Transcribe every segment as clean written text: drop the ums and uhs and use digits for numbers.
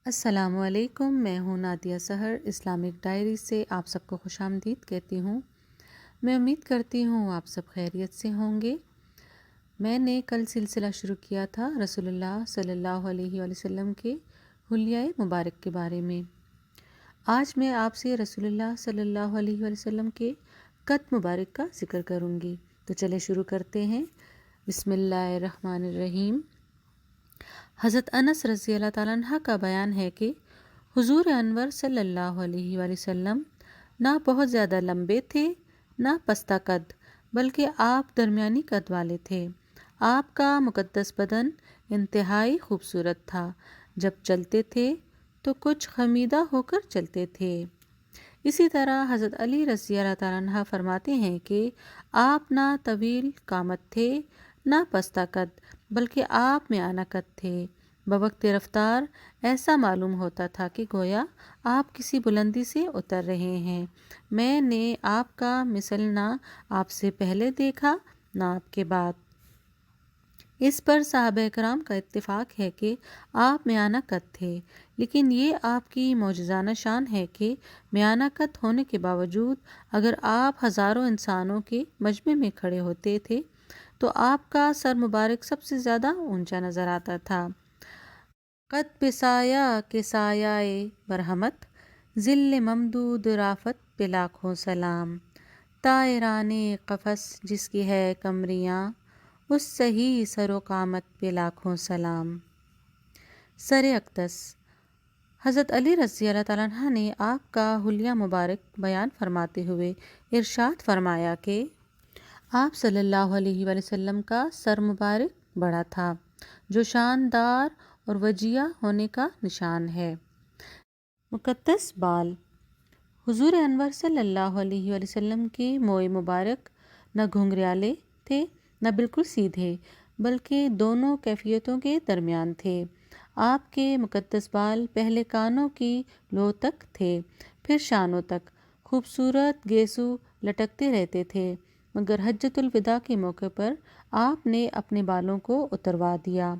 السلام علیکم، میں ہوں نادیہ سحر اسلامک ڈائری سے آپ سب کو خوش آمدید کہتی ہوں۔ میں امید کرتی ہوں آپ سب خیریت سے ہوں گے۔ میں نے کل سلسلہ شروع کیا تھا رسول اللہ صلی اللہ علیہ وآلہ وسلم کے حلیۂ مبارک کے بارے میں۔ آج میں آپ سے رسول اللہ صلی اللہ علیہ وآلہ وسلم کے قد مبارک کا ذکر کروں گی، تو چلے شروع کرتے ہیں۔ بسم اللہ الرحمن الرحیم۔ حضرت انس رضی اللہ تعالیٰ عنہ کا بیان ہے کہ حضور انور صلی اللہ علیہ وآلہ وسلم نہ بہت زیادہ لمبے تھے نہ پستہ قد، بلکہ آپ درمیانی قد والے تھے۔ آپ کا مقدس بدن انتہائی خوبصورت تھا۔ جب چلتے تھے تو کچھ خمیدہ ہو کر چلتے تھے۔ اسی طرح حضرت علی رضی اللہ تعالیٰ عنہ فرماتے ہیں کہ آپ نہ طویل قامت تھے نہ پستہ قد، بلکہ آپ میانہ قد تھے۔ بوقت رفتار ایسا معلوم ہوتا تھا کہ گویا آپ کسی بلندی سے اتر رہے ہیں۔ میں نے آپ کا مثل نہ آپ سے پہلے دیکھا نہ آپ کے بعد۔ اس پر صحابہ کرام کا اتفاق ہے کہ آپ میانہ قد تھے، لیکن یہ آپ کی معجزانہ شان ہے کہ میانہ قد ہونے کے باوجود اگر آپ ہزاروں انسانوں کے مجمع میں کھڑے ہوتے تھے تو آپ کا سر مبارک سب سے زیادہ اونچا نظر آتا تھا۔ قد پہ سایہ کے سایہ برہمت، ذل ممدود رافت پہ لاکھوں سلام۔ طائران قفس جس کی ہے قمریاں، اس صحیح سر و قامت پہ لاکھوں سلام۔ سر اقدس۔ حضرت علی رضی اللہ تعالیٰ عنہ نے آپ کا حلیہ مبارک بیان فرماتے ہوئے ارشاد فرمایا کہ آپ صلی اللہ علیہ وآلہ وسلم کا سر مبارک بڑا تھا، جو شاندار اور وجیہ ہونے کا نشان ہے۔ مقدس بال۔ حضور انور صلی اللہ علیہ وآلہ وسلم کے موئے مبارک نہ گھنگریالے تھے نہ بالکل سیدھے، بلکہ دونوں کیفیتوں کے درمیان تھے۔ آپ کے مقدس بال پہلے کانوں کی لو تک تھے، پھر شانوں تک خوبصورت گیسو لٹکتے رہتے تھے، مگر حجۃ الوداع کے موقع پر آپ نے اپنے بالوں کو اتروا دیا۔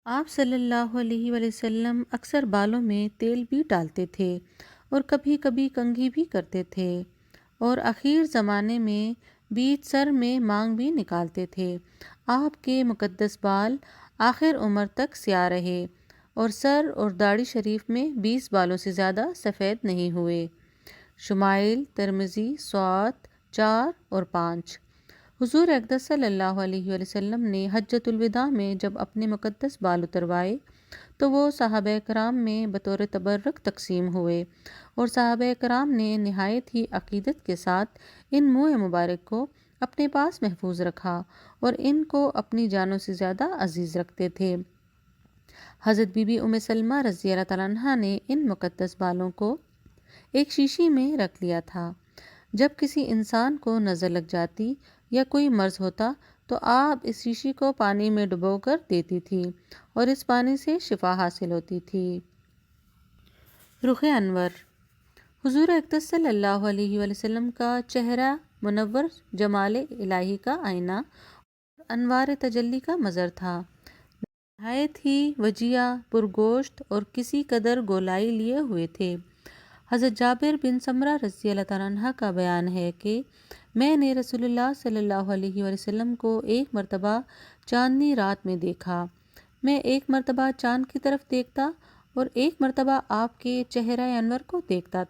آپ صلی اللہ علیہ وآلہ وسلم اکثر بالوں میں تیل بھی ڈالتے تھے اور کبھی کبھی کنگھی بھی کرتے تھے، اور آخر زمانے میں بیچ سر میں مانگ بھی نکالتے تھے۔ آپ کے مقدس بال آخر عمر تک سیاہ رہے اور سر اور داڑھی شریف میں 20 بالوں سے زیادہ سفید نہیں ہوئے۔ شمائل ترمذی سوات 4 اور 5۔ حضور اقدس صلی اللہ علیہ وآلہ وسلم نے حجۃ الوداع میں جب اپنے مقدس بال اتروائے تو وہ صحابہ کرام میں بطور تبرک تقسیم ہوئے، اور صحابہ کرام نے نہایت ہی عقیدت کے ساتھ ان موئے مبارک کو اپنے پاس محفوظ رکھا اور ان کو اپنی جانوں سے زیادہ عزیز رکھتے تھے۔ حضرت بی بی ام سلمہ رضی اللہ تعالیٰ عنہ نے ان مقدس بالوں کو ایک شیشی میں رکھ لیا تھا۔ جب کسی انسان کو نظر لگ جاتی یا کوئی مرض ہوتا تو آپ اس شیشی کو پانی میں ڈبو کر دیتی تھی اور اس پانی سے شفا حاصل ہوتی تھی۔ رخ انور۔ حضور اقدس صلی اللہ علیہ وآلہ وسلم کا چہرہ منور جمال الہی کا آئینہ اور انوار تجلی کا مظہر تھا، نہایت ہی وجیہ، پرگوشت اور کسی قدر گولائی لیے ہوئے تھے۔ حضرت جابر بن سمرہ رضی اللہ تعالیٰ عنہ کا بیان ہے کہ میں نے رسول اللہ صلی اللہ علیہ وآلہ وسلم کو ایک مرتبہ چاندنی رات میں دیکھا۔ میں ایک مرتبہ چاند کی طرف دیکھتا اور ایک مرتبہ آپ کے چہرہ انور کو دیکھتا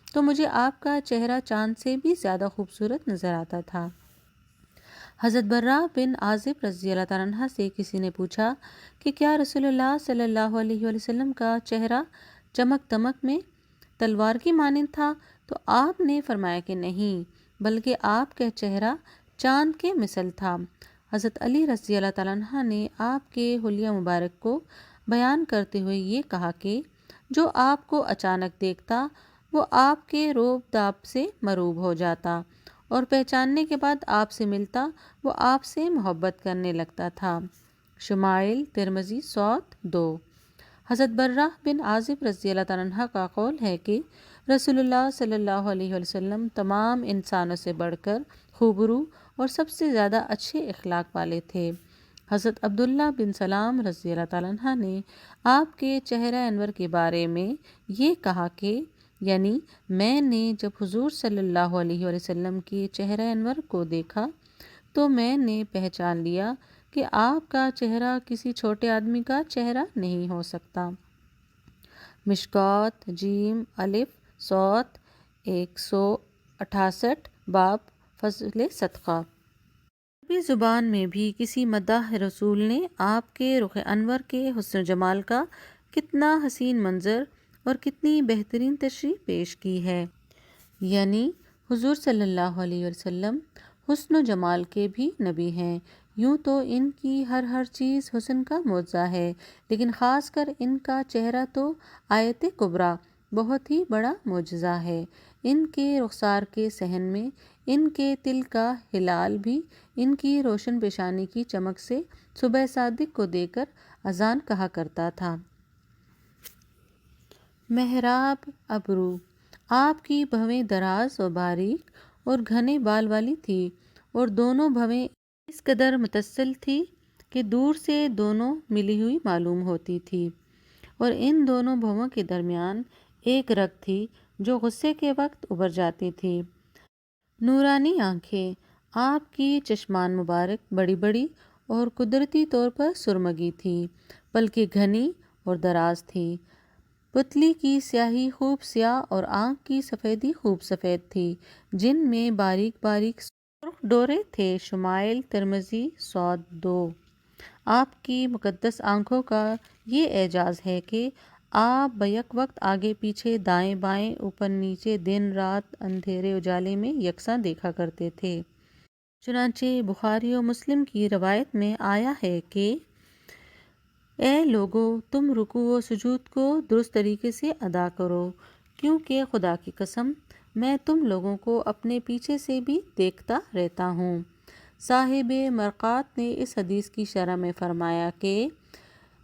تو مجھے آپ کا چہرہ چاند سے بھی زیادہ خوبصورت نظر آتا تھا۔ حضرت برا بن عازب رضی اللہ تعالیٰ عنہ سے کسی نے پوچھا کہ کیا رسول اللہ صلی اللہ علیہ وآلہ وسلم کا چہرہ چمک دمک میں تلوار کی مانند تھا؟ تو آپ نے فرمایا کہ نہیں، بلکہ آپ کا چہرہ چاند کے مثل تھا۔ حضرت علی رضی اللہ تعالیٰ عنہ نے آپ کے حلیہ مبارک کو بیان کرتے ہوئے یہ کہا کہ جو آپ کو اچانک دیکھتا وہ آپ کے روب داب سے مروب ہو جاتا، اور پہچاننے کے بعد آپ سے ملتا وہ آپ سے محبت کرنے لگتا تھا۔ شمائل ترمذی سوات 2۔ حضرت برہ بن عازب رضی اللہ تعالیٰ عنہ کا قول ہے کہ رسول اللہ صلی اللہ علیہ وسلم تمام انسانوں سے بڑھ کر خوبرو اور سب سے زیادہ اچھے اخلاق والے تھے۔ حضرت عبداللہ بن سلام رضی اللہ تعالیٰ عنہ نے آپ کے چہرہ انور کے بارے میں یہ کہا کہ یعنی میں نے جب حضور صلی اللہ علیہ وسلم کے چہرہ انور کو دیکھا تو میں نے پہچان لیا کہ آپ کا چہرہ کسی چھوٹے آدمی کا چہرہ نہیں ہو سکتا۔ مشکوٰۃ جیم الف صوت 168 باب فضل صدقہ۔ عربی زبان میں بھی کسی مداح رسول نے آپ کے رخ انور کے حسن و جمال کا کتنا حسین منظر اور کتنی بہترین تشریح پیش کی ہے۔ یعنی حضور صلی اللہ علیہ وسلم حسن و جمال کے بھی نبی ہیں۔ یوں تو ان کی ہر چیز حسن کا معجزہ ہے، لیکن خاص کر ان کا چہرہ تو آیت کبریٰ بہت ہی بڑا معجزہ ہے۔ ان کے رخسار کے صحن میں ان کے تل کا ہلال بھی ان کی روشن پیشانی کی چمک سے صبح صادق کو دیکھ کر اذان کہا کرتا تھا۔ محراب ابرو، آپ کی بھویں دراز و باریک اور گھنے بال والی تھی اور دونوں بھویں اس قدر متصل تھی کہ دور سے دونوں ملی ہوئی معلوم ہوتی تھی، اور ان دونوں بھووں کے درمیان ایک رگ تھی جو غصے کے وقت ابھر جاتی تھی۔ نورانی آنکھیں، آپ کی چشمان مبارک بڑی بڑی اور قدرتی طور پر سرمگی تھی، بلکہ گھنی اور دراز تھی۔ پتلی کی سیاہی خوب سیاہ اور آنکھ کی سفیدی خوب سفید تھی، جن میں باریک باریک سرخ ڈورے تھے۔ شمائل ترمذی صوت 2۔ آپ کی مقدس آنکھوں کا یہ اعجاز ہے کہ آپ بیک وقت آگے پیچھے دائیں بائیں اوپر نیچے دن رات اندھیرے اجالے میں یکساں دیکھا کرتے تھے۔ چنانچہ بخاری و مسلم کی روایت میں آیا ہے کہ اے لوگو، تم رکوع و سجود کو درست طریقے سے ادا کرو، کیونکہ خدا کی قسم میں تم لوگوں کو اپنے پیچھے سے بھی دیکھتا رہتا ہوں۔ صاحب مرقات نے اس حدیث کی شرح میں فرمایا کہ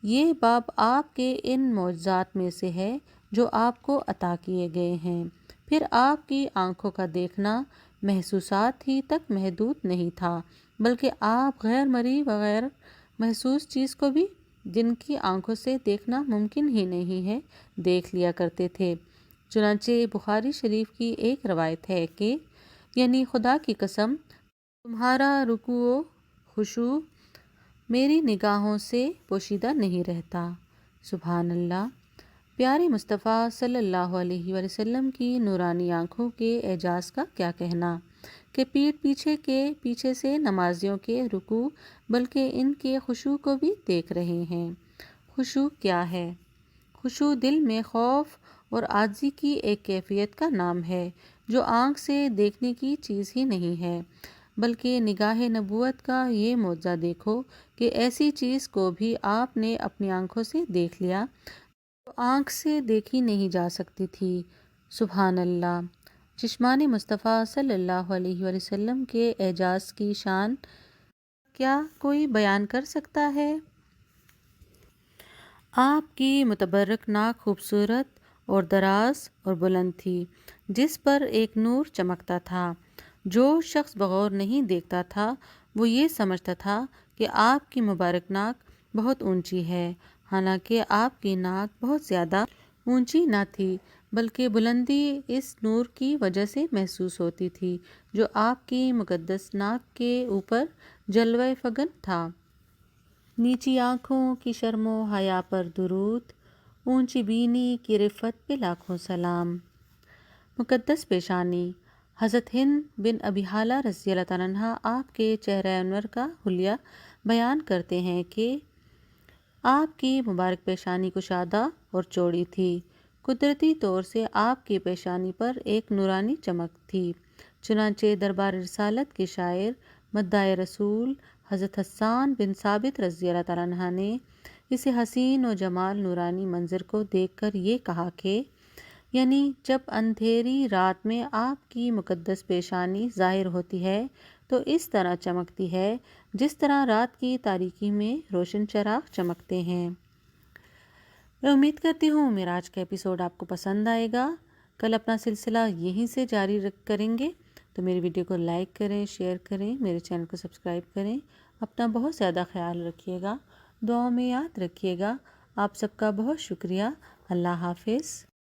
یہ باب آپ کے ان معجزات میں سے ہے جو آپ کو عطا کیے گئے ہیں۔ پھر آپ کی آنکھوں کا دیکھنا محسوسات ہی تک محدود نہیں تھا، بلکہ آپ غیر مرئی وغیر محسوس چیز کو بھی، جن کی آنکھوں سے دیکھنا ممکن ہی نہیں ہے، دیکھ لیا کرتے تھے۔ چنانچہ بخاری شریف کی ایک روایت ہے کہ یعنی خدا کی قسم تمہارا رکوع و خشوع میری نگاہوں سے پوشیدہ نہیں رہتا۔ سبحان اللہ۔ پیارے مصطفیٰ صلی اللہ علیہ وسلم کی نورانی آنکھوں کے اعجاز کا کیا کہنا کہ پیٹھ پیچھے سے نمازیوں کے رکوع بلکہ ان کے خشوع کو بھی دیکھ رہے ہیں۔ خشوع کیا ہے؟ خشوع دل میں خوف اور عاجزی کی ایک کیفیت کا نام ہے جو آنکھ سے دیکھنے کی چیز ہی نہیں ہے، بلکہ نگاہ نبوت کا یہ معجزہ دیکھو کہ ایسی چیز کو بھی آپ نے اپنی آنکھوں سے دیکھ لیا جو آنکھ سے دیکھی نہیں جا سکتی تھی۔ سبحان اللہ۔ چشمان مصطفیٰ صلی اللہ علیہ وسلم کے اعجاز کی شان کیا کوئی بیان کر سکتا ہے؟ آپ کی متبرک ناک خوبصورت اور دراز اور بلند تھی، جس پر ایک نور چمکتا تھا۔ جو شخص بغور نہیں دیکھتا تھا وہ یہ سمجھتا تھا کہ آپ کی مبارک ناک بہت اونچی ہے، حالانکہ آپ کی ناک بہت زیادہ اونچی نہ تھی، بلکہ بلندی اس نور کی وجہ سے محسوس ہوتی تھی جو آپ کی مقدس ناک کے اوپر جلوہ فگن تھا۔ نیچی آنکھوں کی شرم و حیا پر درود، اونچی بینی کی رفت پہ لاکھوں سلام۔ مقدس پیشانی، حضرت ہند بن ابی حالہ رضی اللہ تعالیٰ عنہ آپ کے چہرہ انور کا حلیہ بیان کرتے ہیں کہ آپ کی مبارک پیشانی کشادہ اور چوڑی تھی۔ قدرتی طور سے آپ کی پیشانی پر ایک نورانی چمک تھی۔ چنانچہ دربار رسالت کے شاعر مداح رسول حضرت حسان بن ثابت رضی اللہ تعالیٰ عنہ نے اس حسین و جمال نورانی منظر کو دیکھ کر یہ کہا کہ یعنی جب اندھیری رات میں آپ کی مقدس پیشانی ظاہر ہوتی ہے تو اس طرح چمکتی ہے جس طرح رات کی تاریکی میں روشن چراغ چمکتے ہیں۔ میں امید کرتی ہوں میرا آج کا ایپیسوڈ آپ کو پسند آئے گا۔ کل اپنا سلسلہ یہیں سے جاری کریں گے، تو میری ویڈیو کو لائک کریں، شیئر کریں، میرے چینل کو سبسکرائب کریں اپنا بہت زیادہ خیال رکھیے گا، دعاؤں میں یاد رکھیے گا۔ آپ سب کا بہت شکریہ۔ اللہ حافظ۔